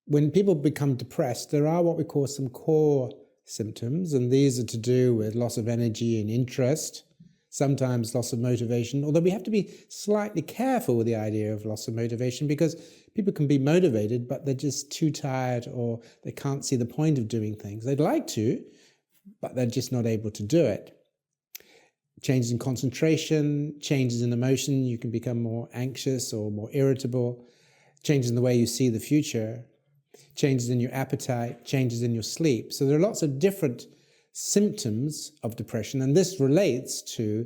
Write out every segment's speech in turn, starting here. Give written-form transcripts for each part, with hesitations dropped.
when people become depressed, there are what we call some core symptoms, and these are to do with loss of energy and interest, sometimes loss of motivation, although we have to be slightly careful with the idea of loss of motivation, because people can be motivated, but they're just too tired, or they can't see the point of doing things. They'd like to, but they're just not able to do it. Changes in concentration, changes in emotion, you can become more anxious or more irritable, changes in the way you see the future, changes in your appetite, changes in your sleep. So there are lots of different symptoms of depression, and this relates to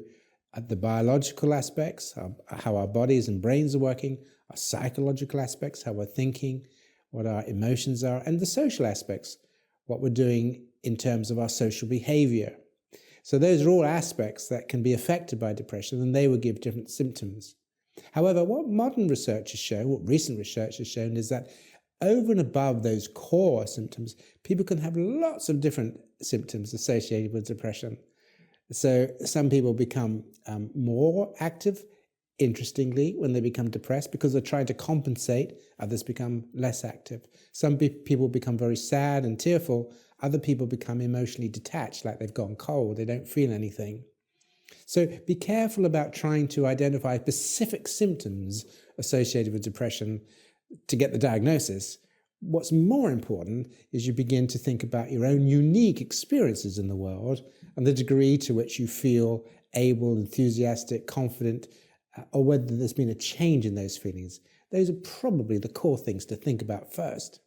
the biological aspects, how our bodies and brains are working, our psychological aspects, how we're thinking, what our emotions are, and the social aspects, what we're doing in terms of our social behavior. So those are all aspects that can be affected by depression, and they will give different symptoms. However, what modern research has shown, what recent research has shown, is that over and above those core symptoms, people can have lots of different symptoms associated with depression. So some people become more active, interestingly, when they become depressed because they're trying to compensate. Others become less active. Some people become very sad and tearful. Other people become emotionally detached, like they've gone cold. They don't feel anything. So be careful about trying to identify specific symptoms associated with depression to get the diagnosis. What's more important is you begin to think about your own unique experiences in the world and the degree to which you feel able, enthusiastic, confident, or whether there's been a change in those feelings. Those are probably the core things to think about first.